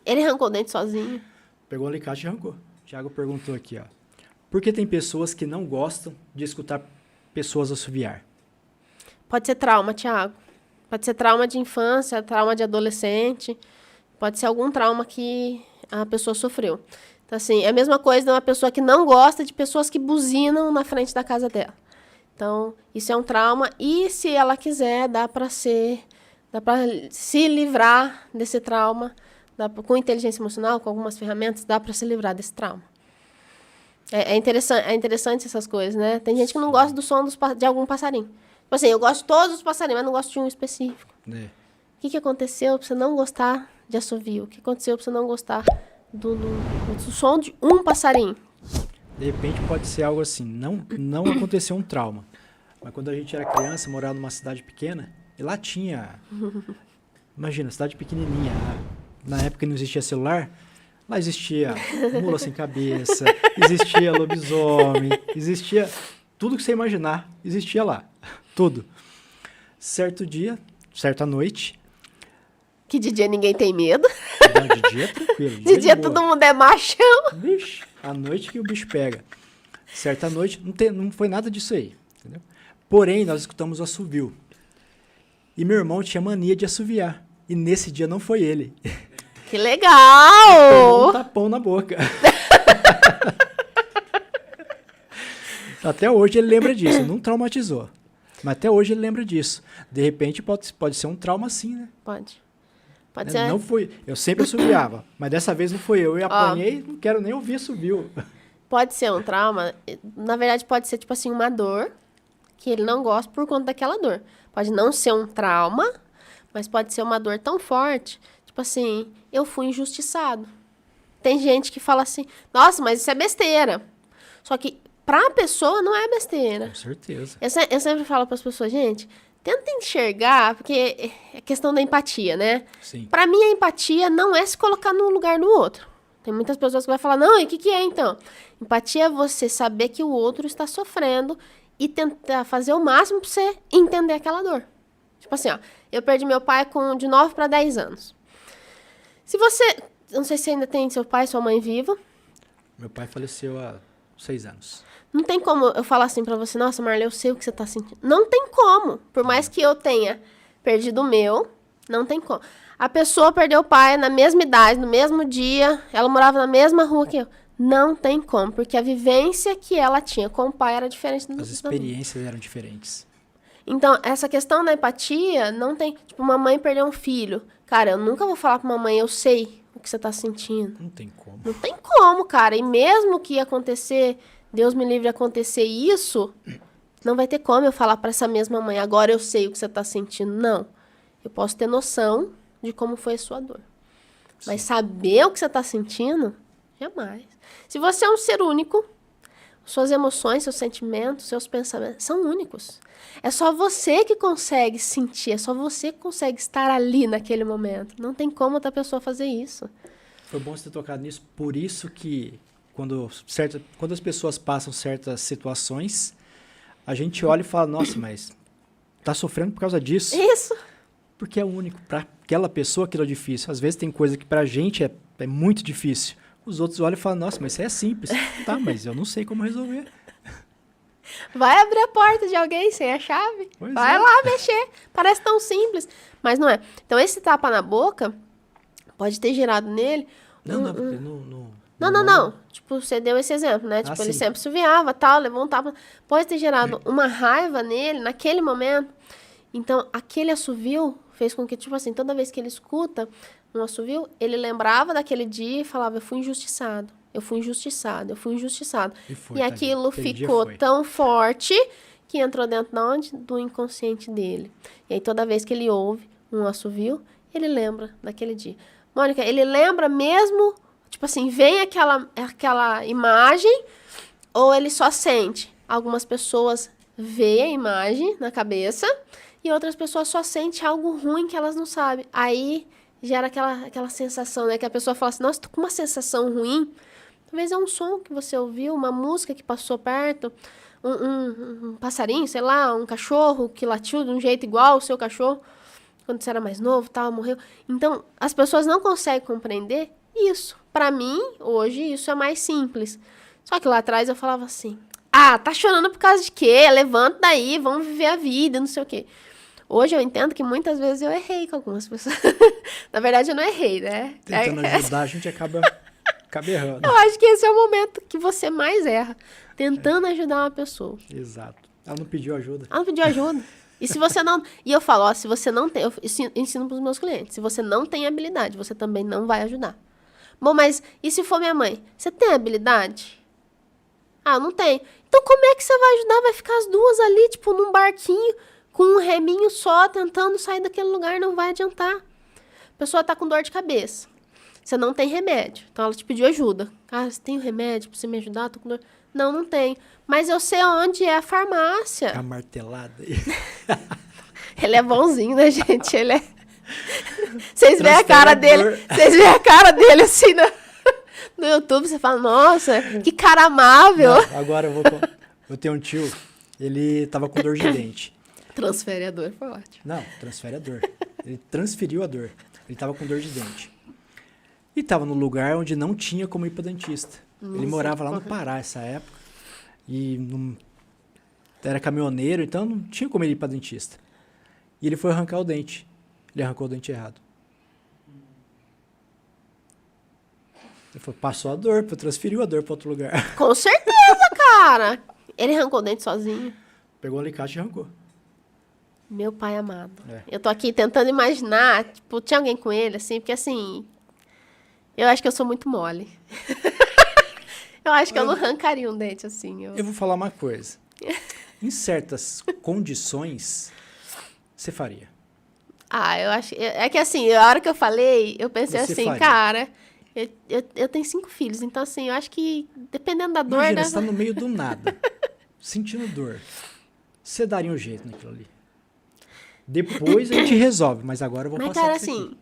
Ele arrancou o dente sozinho. Pegou um alicate e arrancou. O Thiago perguntou aqui, ó. Por que tem pessoas que não gostam de escutar pessoas assoviar? Pode ser trauma, Thiago. Pode ser trauma de infância, trauma de adolescente. Pode ser algum trauma que a pessoa sofreu. Então, assim, é a mesma coisa de uma pessoa que não gosta de pessoas que buzinam na frente da casa dela. Então, isso é um trauma. E se ela quiser, dá para se livrar desse trauma. Com inteligência emocional, com algumas ferramentas, dá para se livrar desse trauma. É interessante essas coisas, né? Tem gente que não gosta do som de algum passarinho. Tipo assim, eu gosto de todos os passarinhos, mas não gosto de um específico. É. O que aconteceu pra você não gostar de assovio? O que aconteceu pra você não gostar do som de um passarinho? De repente pode ser algo assim, não aconteceu um trauma. Mas quando a gente era criança, morava numa cidade pequena, e lá tinha... Imagina, cidade pequenininha. Na época não existia celular, lá existia mula sem cabeça, existia lobisomem, existia... Tudo que você imaginar existia lá. Tudo. Certo dia, certa noite... Que de dia ninguém tem medo. Não, de dia é tranquilo. De dia todo mundo é machão. Vixe, a noite que o bicho pega. Certa noite, não foi nada disso aí. Entendeu? Porém, nós escutamos o assovio. E meu irmão tinha mania de assoviar. E nesse dia não foi ele. Que legal! Pegou um tapão na boca. Até hoje ele lembra disso. Não traumatizou. Mas até hoje ele lembra disso. De repente pode ser um trauma assim, né? Pode ser. Não foi. Eu sempre assoviava. Mas dessa vez não foi eu. Eu apanhei, não quero nem ouvir assovio. Pode ser um trauma. Na verdade, pode ser tipo assim, uma dor que ele não gosta por conta daquela dor. Pode não ser um trauma, mas pode ser uma dor tão forte. Tipo assim, eu fui injustiçado. Tem gente que fala assim, nossa, mas isso é besteira. Só que pra pessoa não é besteira. Com certeza. Eu sempre falo para as pessoas, gente, tenta enxergar, porque é questão da empatia, né? Sim. Pra mim, a empatia não é se colocar no lugar do outro. Tem muitas pessoas que vão falar, não, e o que é então? Empatia é você saber que o outro está sofrendo e tentar fazer o máximo pra você entender aquela dor. Tipo assim, ó, eu perdi meu pai de 9 para 10 anos. Se você, não sei se ainda tem seu pai e sua mãe vivo. Meu pai faleceu há 6 anos. Não tem como eu falar assim pra você, nossa, Marley, eu sei o que você tá sentindo. Não tem como. Por mais que eu tenha perdido o meu, não tem como. A pessoa perdeu o pai na mesma idade, no mesmo dia, ela morava na mesma rua que eu. Não tem como, porque a vivência que ela tinha com o pai era diferente do As experiências eram diferentes. Então, essa questão da empatia, não tem... Tipo, uma mãe perdeu um filho. Cara, eu nunca vou falar pra uma mãe, eu sei o que você tá sentindo. Não tem como. Não tem como, cara. E mesmo que acontecer, Deus me livre acontecer isso, não vai ter como eu falar pra essa mesma mãe, agora eu sei o que você tá sentindo. Não. Eu posso ter noção de como foi a sua dor. Sim. Mas saber o que você tá sentindo, jamais. Se você é um ser único, suas emoções, seus sentimentos, seus pensamentos são únicos. É só você que consegue sentir, é só você que consegue estar ali naquele momento. Não tem como outra pessoa fazer isso. Foi bom você ter tocado nisso, por isso que quando as pessoas passam certas situações, a gente olha e fala, nossa, mas tá sofrendo por causa disso. Isso. Porque é único. Para aquela pessoa aquilo é difícil. Às vezes tem coisa que pra gente é muito difícil. Os outros olham e falam, nossa, mas isso é simples. Tá, mas eu não sei como resolver. Vai abrir a porta de alguém sem a chave. Pois vai é. lá mexer. Parece tão simples, mas não é. Então, esse tapa na boca pode ter gerado nele... Não. Tipo, você deu esse exemplo, né? Tipo, ele sim. sempre assoviava, tal, levou um tapa. Pode ter gerado uma raiva nele, naquele momento. Então, aquele assovio fez com que, tipo assim, toda vez que ele escuta um assovio, ele lembrava daquele dia e falava, eu fui injustiçado. E aquilo ficou tão forte que entrou dentro da onde? Do inconsciente dele. E aí, toda vez que ele ouve um assovio, ele lembra daquele dia. Mônica, ele lembra mesmo, tipo assim, vem aquela imagem ou ele só sente? Algumas pessoas veem a imagem na cabeça e outras pessoas só sentem algo ruim que elas não sabem. Aí gera aquela sensação, né? Que a pessoa fala assim, nossa, tô com uma sensação ruim. Talvez é um som que você ouviu, uma música que passou perto, um passarinho, sei lá, um cachorro que latiu de um jeito igual ao seu cachorro. quando você era mais novo, tal, morreu. Então, as pessoas não conseguem compreender isso. Pra mim, hoje, isso é mais simples. Só que lá atrás eu falava assim, tá chorando por causa de quê? Levanta daí, vamos viver a vida, não sei o quê. Hoje eu entendo que muitas vezes eu errei com algumas pessoas. Na verdade, eu não errei, né? Tentando ajudar, a gente acaba errando. Eu acho que esse é o momento que você mais erra. Tentando ajudar uma pessoa. Exato. Ela não pediu ajuda. Ela não pediu ajuda. E se você não... E eu falo, se você não tem... Eu ensino pros meus clientes. Se você não tem habilidade, você também não vai ajudar. Bom, mas e se for minha mãe? Você tem habilidade? Eu não tenho. Então como é que você vai ajudar? Vai ficar as duas ali, tipo, num barquinho, com um reminho só, tentando sair daquele lugar, não vai adiantar. A pessoa tá com dor de cabeça. Você não tem remédio. Então ela te pediu ajuda. Você tem um remédio pra você me ajudar? Tô com dor. Não tenho. Mas eu sei onde é a farmácia. A martelada. Ele é bonzinho, né, gente? Ele é... Vocês veem a cara dele. Vocês veem a cara dele assim no YouTube. Você fala, nossa, que cara amável. Não, agora eu tenho um tio, ele tava com dor de dente. Transfere a dor, foi ótimo. Não, transfere a dor. Ele transferiu a dor. Ele tava com dor de dente. E tava no lugar onde não tinha como ir para dentista. Ele morava lá no Pará essa época. E era caminhoneiro, então não tinha como ele ir para dentista. E ele foi arrancar o dente. Ele arrancou o dente errado. Ele falou, passou a dor, transferiu a dor para outro lugar. Com certeza, cara. Ele arrancou o dente sozinho. Pegou um alicate e arrancou. Meu pai amado. Eu tô aqui tentando imaginar, tipo, tinha alguém com ele, assim, porque assim... Eu acho que eu sou muito mole. Eu acho que eu não arrancaria um dente assim. Eu vou falar uma coisa. Em certas condições, você faria. Eu acho... É que assim, a hora que eu falei, eu pensei Você assim, faria. cara... Eu tenho 5 filhos, então assim, eu acho que dependendo da dor... Imagina, você tá no meio do nada, sentindo dor. Você daria um jeito naquilo ali. Depois a gente resolve, mas agora eu vou passar cara, por isso assim... aqui.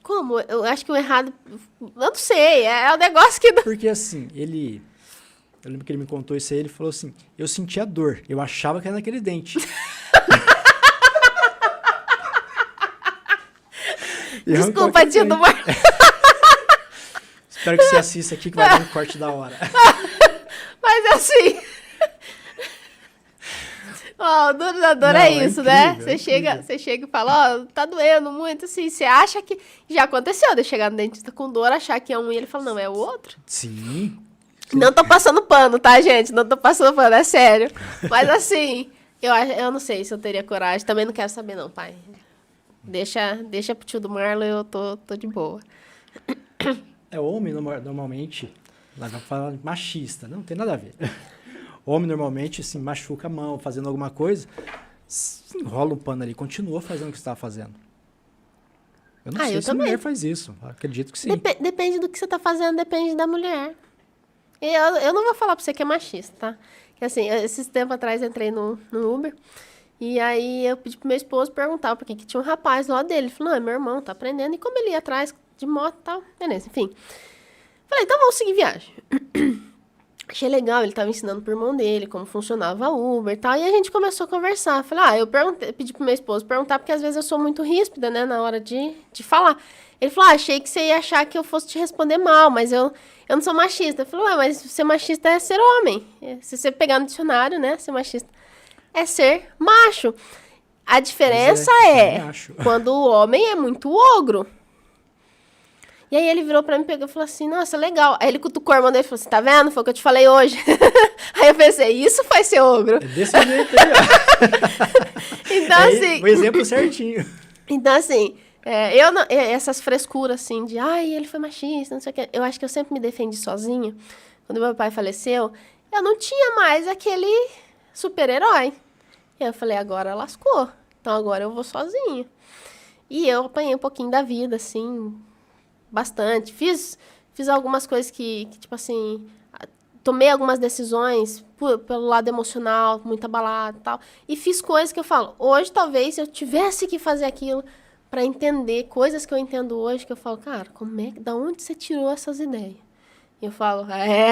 Como? Eu acho que o errado... Eu não sei, é um negócio que... Porque assim, eu lembro que ele me contou isso aí, ele falou assim, eu sentia dor, eu achava que era naquele dente. Desculpa, tio do Mar... Espero que você assista aqui, que vai dar um corte da hora. Mas assim... O duro da dor é isso, né? Você chega e fala, tá doendo muito, assim, você acha que... Já aconteceu de eu chegar no dentista com dor, achar que é um e ele fala, não, é o outro. Sim. Não tô passando pano, tá, gente? Não tô passando pano, é sério. Mas assim, eu não sei se eu teria coragem. Também não quero saber, não, pai. Deixa pro tio do Marlon, eu tô de boa. Homem, normalmente, lá vai falar machista, não tem nada a ver. Homem, normalmente, assim, machuca a mão, fazendo alguma coisa, enrola um pano ali, continua fazendo o que você estava fazendo. Eu não sei se a mulher faz isso, acredito que sim. Depende do que você tá fazendo, depende da mulher. Eu não vou falar pra você que é machista, tá? Que assim, esses tempos atrás eu entrei no Uber, e aí eu pedi pro meu esposo perguntar por que tinha um rapaz lá dele. Ele falou, não, é meu irmão, tá aprendendo, e como ele ia atrás de moto e tal, beleza, enfim. Falei, então vamos seguir viagem. Achei legal, ele tava ensinando pro irmão dele como funcionava o Uber e tal, e a gente começou a conversar. Falei, eu pedi pro meu esposo perguntar, porque às vezes eu sou muito ríspida, né, na hora de falar. Ele falou, achei que você ia achar que eu fosse te responder mal, mas eu não sou machista. Eu falei, mas ser machista é ser homem. Se você pegar no dicionário, né, ser machista é ser macho. A diferença é quando o homem é muito ogro. E aí ele virou pra mim, pegou e falou assim, nossa, legal. Aí ele cutucou a irmã dele e falou assim, tá vendo? Foi o que eu te falei hoje. Aí eu pensei, isso faz ser ogro. É desse jeito aí, ó. Então, assim... O exemplo certinho. Então, assim, essas frescuras, assim, de, ele foi machista, não sei o quê. Eu acho que eu sempre me defendi sozinha. Quando meu pai faleceu, eu não tinha mais aquele super-herói. E aí eu falei, agora lascou. Então agora eu vou sozinha. E eu apanhei um pouquinho da vida, assim... Bastante. Fiz algumas coisas que, tipo assim, tomei algumas decisões pelo lado emocional, muito abalado e tal. E fiz coisas que eu falo, hoje talvez eu tivesse que fazer aquilo para entender coisas que eu entendo hoje, que eu falo, cara, da onde você tirou essas ideias? E eu falo,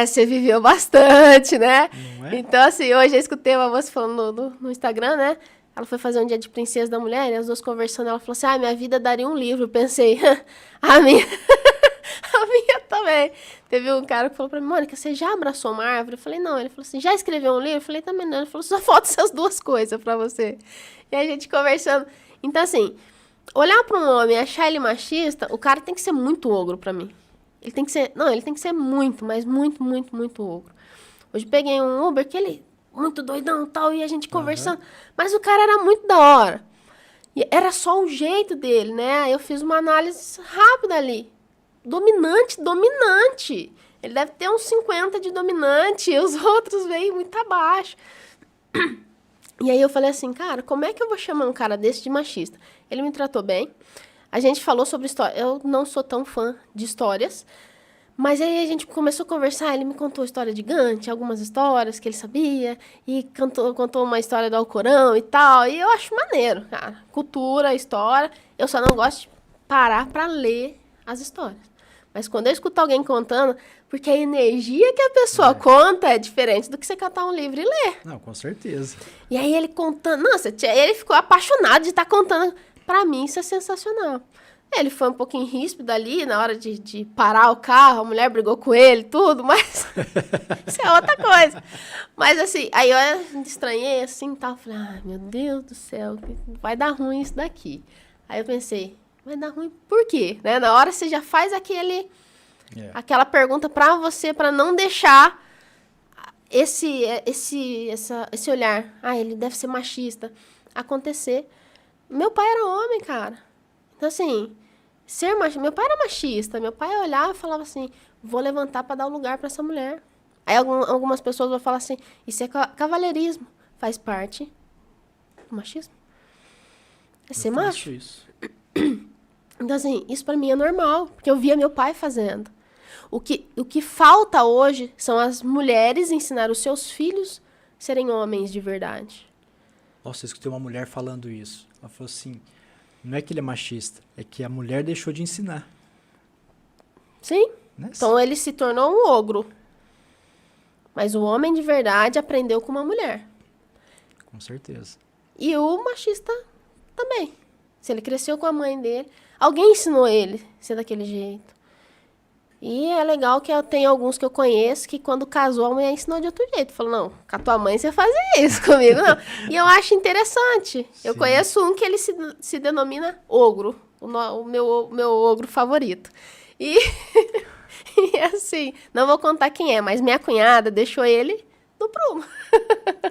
você viveu bastante, né? Não é? Então, assim, hoje eu escutei uma moça falando no Instagram, né? Ela foi fazer um dia de princesa da mulher, e as duas conversando, ela falou assim, minha vida daria um livro. Eu pensei, a minha... A minha também. Teve um cara que falou pra mim, Mônica, você já abraçou uma árvore? Eu falei, não. Ele falou assim, já escreveu um livro? Eu falei, também não. Ele falou, só faltam essas duas coisas pra você. E a gente conversando. Então, assim, olhar pra um homem e achar ele machista, o cara tem que ser muito ogro pra mim. Ele tem que ser... Não, ele tem que ser muito, mas muito, muito, muito ogro. Hoje peguei um Uber que ele... Muito doidão e tal, e a gente conversando. Mas o cara era muito da hora. E era só o jeito dele, né? Aí eu fiz uma análise rápida ali. Dominante. Ele deve ter uns 50 de dominante, e os outros veem muito abaixo. E aí eu falei assim, cara, como é que eu vou chamar um cara desse de machista? Ele me tratou bem. A gente falou sobre história. Eu não sou tão fã de histórias, mas aí a gente começou a conversar, ele me contou a história de Gandhi, algumas histórias que ele sabia, e contou uma história do Alcorão e tal, e eu acho maneiro, cara. Cultura, história, eu só não gosto de parar pra ler as histórias. Mas quando eu escuto alguém contando, porque a energia que a pessoa conta é diferente do que você catar um livro e ler. Não, com certeza. E aí ele contando, nossa, ele ficou apaixonado de estar contando. Pra mim isso é sensacional. Ele foi um pouquinho ríspido ali na hora de parar o carro, a mulher brigou com ele, tudo, mas isso é outra coisa. Mas assim, aí eu estranhei assim e tal, falei, meu Deus do céu, vai dar ruim isso daqui. Aí eu pensei, vai dar ruim por quê? Né? Na hora você já faz aquela pergunta pra você, pra não deixar esse olhar, ele deve ser machista, acontecer. Meu pai era homem, cara. Então assim... Meu pai era machista, meu pai olhava e falava assim, vou levantar para dar um lugar para essa mulher. Aí algumas pessoas vão falar assim, isso é cavalheirismo, faz parte do machismo. É ser macho. Isso. Então assim, isso para mim é normal, porque eu via meu pai fazendo. O que falta hoje são as mulheres ensinar os seus filhos a serem homens de verdade. Nossa, eu escutei uma mulher falando isso. Ela falou assim... Não é que ele é machista, é que a mulher deixou de ensinar. Sim. Então ele se tornou um ogro. Mas o homem de verdade aprendeu com uma mulher. Com certeza. E o machista também. Se ele cresceu com a mãe dele, alguém ensinou ele a ser daquele jeito. E é legal que tem alguns que eu conheço que quando casou a mulher ensinou de outro jeito. Falou, não, com a tua mãe você fazia isso, comigo não. E eu acho interessante. Sim. Eu conheço um que ele se denomina ogro. O meu ogro favorito. E assim, não vou contar quem é, mas minha cunhada deixou ele no prumo.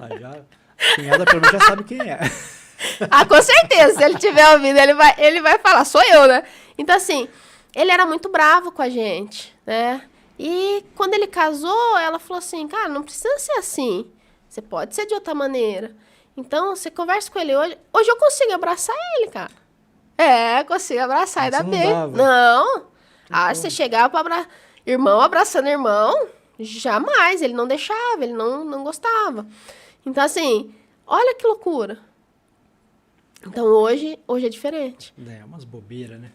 A cunhada pelo menos já sabe quem é. Com certeza. Se ele tiver ouvindo, ele vai falar, sou eu, né? Então assim... Ele era muito bravo com a gente, né? E quando ele casou, ela falou assim, cara, não precisa ser assim. Você pode ser de outra maneira. Então, você conversa com ele hoje. Hoje eu consigo abraçar ele, cara. Consigo abraçar, ainda bem. Não. Você chegava para abraçar. Irmão abraçando irmão, jamais. Ele não deixava, ele não gostava. Então, assim, olha que loucura. Então, hoje é diferente. Umas bobeiras, né?